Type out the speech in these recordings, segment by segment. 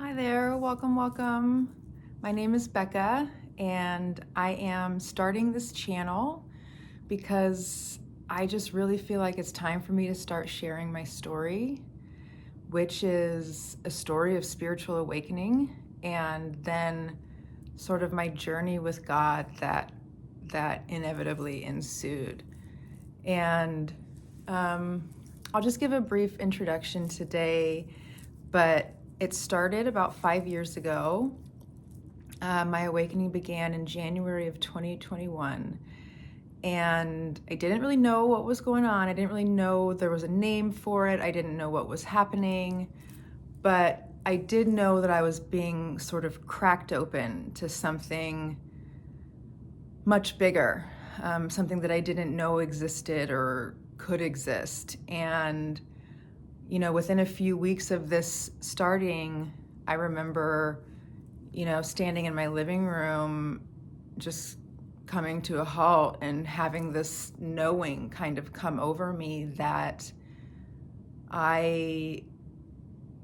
Hi there, welcome. My name is Becca, and I am starting this channel because I just really feel like it's time for me to start sharing my story, which is a story of spiritual awakening and then sort of my journey with God that inevitably ensued. And I'll just give a brief introduction today, but it started about 5 years ago. My awakening began in January of 2021, and I didn't really know what was going on. I didn't really know there was a name for it. I didn't know what was happening, but I did know that I was being sort of cracked open to something much bigger, something that I didn't know existed or could exist. And, within a few weeks of this starting, I remember, standing in my living room, just coming to a halt and having this knowing kind of come over me that I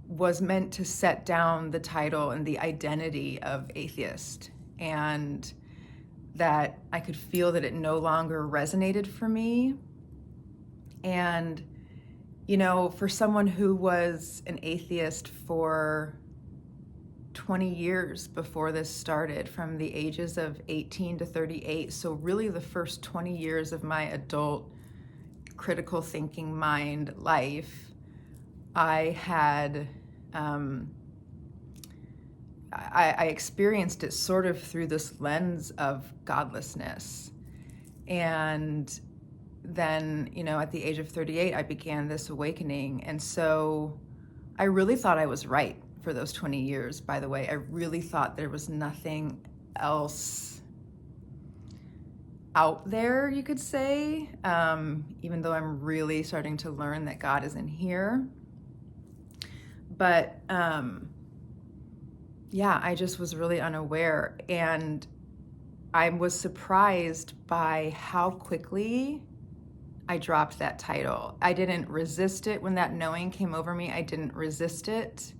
was meant to set down the title and the identity of atheist, and that I could feel that it no longer resonated for me. And, for someone who was an atheist for 20 years before this started, from the ages of 18 to 38, so really the first 20 years of my adult critical thinking mind life, I had I experienced it sort of through this lens of godlessness. And then, at the age of 38, I began this awakening. And so I really thought I was right for those 20 years, by the way. I really thought there was nothing else out there, you could say, even though I'm really starting to learn that God is in here. But yeah, I just was really unaware. And I was surprised by how quickly I dropped that title. I didn't resist it when that knowing came over me. I didn't resist it.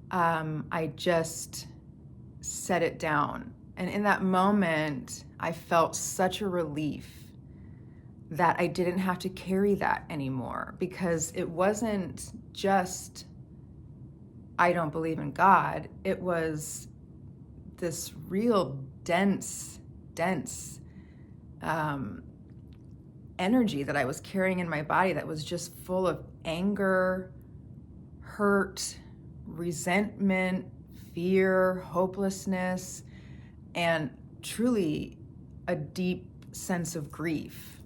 I just set it down. And in that moment, I felt such a relief that I didn't have to carry that anymore, because it wasn't just, I don't believe in God. It was this real dense energy that I was carrying in my body that was just full of anger, hurt, resentment, fear, hopelessness, and truly a deep sense of grief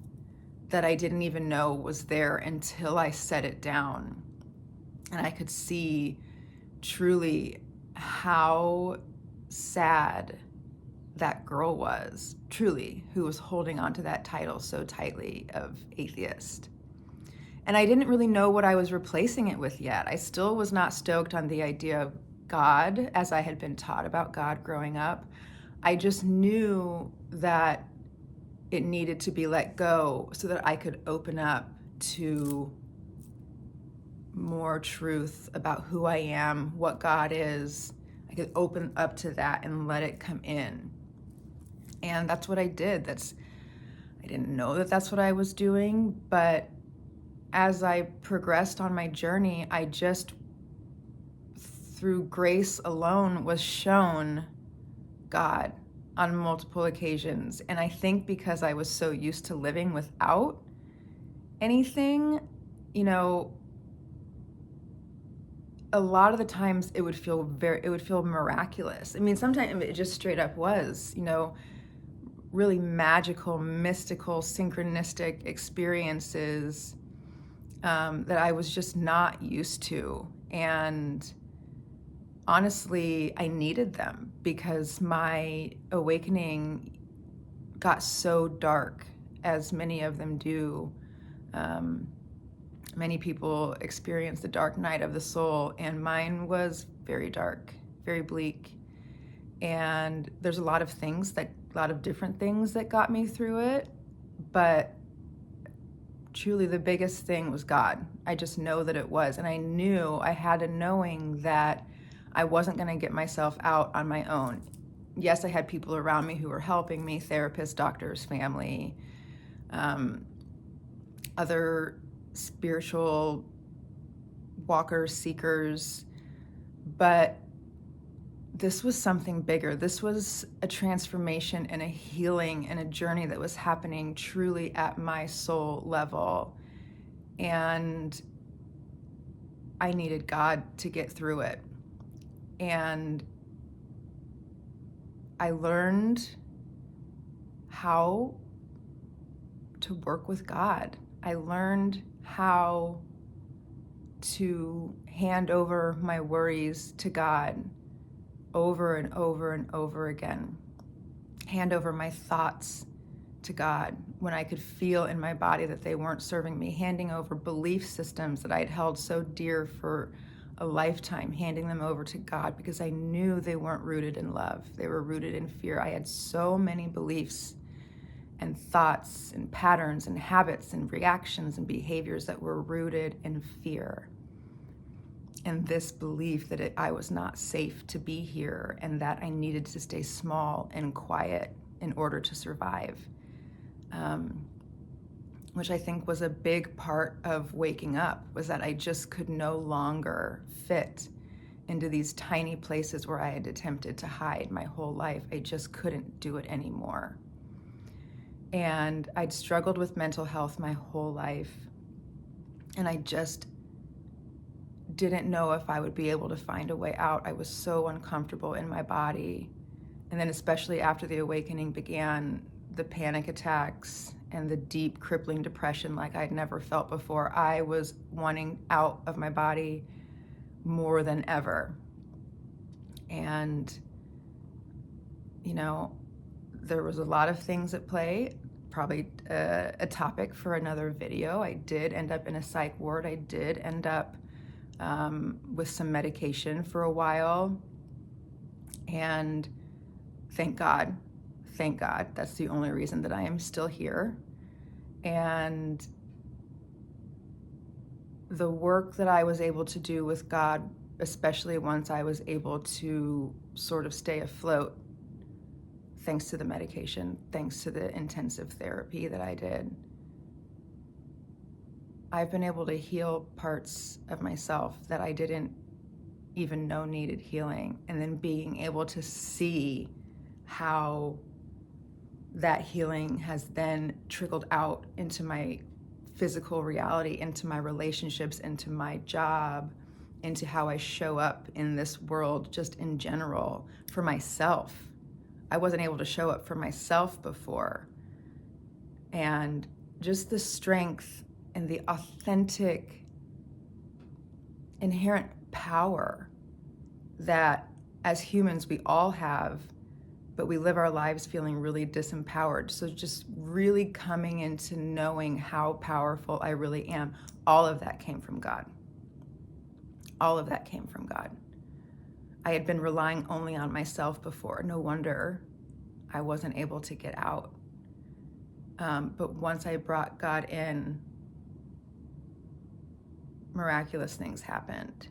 that I didn't even know was there until I set it down. And I could see truly how sad that girl was, truly, who was holding on to that title so tightly of atheist. And I didn't really know what I was replacing it with yet. I still was not stoked on the idea of God as I had been taught about God growing up. I just knew that it needed to be let go so that I could open up to more truth about who I am, what God is. I could open up to that and let it come in. And that's what I did. I didn't know that that's what I was doing, but as I progressed on my journey, I just, through grace alone, was shown God on multiple occasions. And I think because I was so used to living without anything, a lot of the times it would feel miraculous. I mean, sometimes it just straight up was, really magical, mystical, synchronistic experiences that I was just not used to. And honestly, I needed them because my awakening got so dark, as many of them do. Many people experience the dark night of the soul, and mine was very dark, very bleak. And there's a lot of different things that got me through it, but truly the biggest thing was God. I just know that it was, and I knew I had a knowing that I wasn't going to get myself out on my own. Yes, I had people around me who were helping me, therapists, doctors, family, other spiritual walkers, seekers, but this was something bigger. This was a transformation and a healing and a journey that was happening truly at my soul level. And I needed God to get through it. And I learned how to work with God. I learned how to hand over my worries to God over and over and over again. Hand over my thoughts to God when I could feel in my body that they weren't serving me. Handing over belief systems that I'd held so dear for a lifetime, handing them over to God because I knew they weren't rooted in love. They were rooted in fear. I had so many beliefs and thoughts and patterns and habits and reactions and behaviors that were rooted in fear. And this belief that I was not safe to be here and that I needed to stay small and quiet in order to survive, which I think was a big part of waking up, was that I just could no longer fit into these tiny places where I had attempted to hide my whole life. I just couldn't do it anymore. And I'd struggled with mental health my whole life, and I just didn't know if I would be able to find a way out. I was so uncomfortable in my body. And then especially after the awakening began, the panic attacks and the deep crippling depression like I'd never felt before, I was wanting out of my body more than ever. And, you know, there was a lot of things at play, probably a topic for another video. I did end up in a psych ward. I did end up with some medication for a while. And thank God, that's the only reason that I am still here. And the work that I was able to do with God, especially once I was able to sort of stay afloat, thanks to the medication, thanks to the intensive therapy that I did, I've been able to heal parts of myself that I didn't even know needed healing. And then being able to see how that healing has then trickled out into my physical reality, into my relationships, into my job, into how I show up in this world, just in general, for myself. I wasn't able to show up for myself before. And just the strength and the authentic, inherent power that as humans we all have, but we live our lives feeling really disempowered. So just really coming into knowing how powerful I really am, all of that came from God. All of that came from God. I had been relying only on myself before. No wonder I wasn't able to get out. But once I brought God in, miraculous things happened.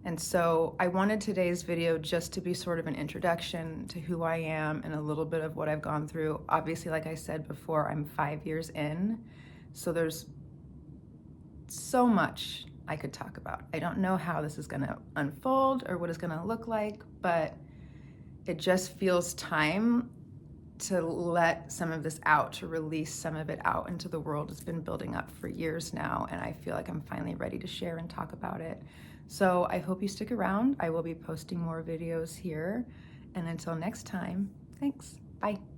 And so I wanted today's video just to be sort of an introduction to who I am and a little bit of what I've gone through. Obviously, like I said before, I'm 5 years in, so there's so much I could talk about. I don't know how this is going to unfold or what it's going to look like, but it just feels time to let some of this out, to release some of it out into the world. It's been building up for years now, and I feel like I'm finally ready to share and talk about it. So I hope you stick around. I will be posting more videos here. And until next time, thanks. Bye.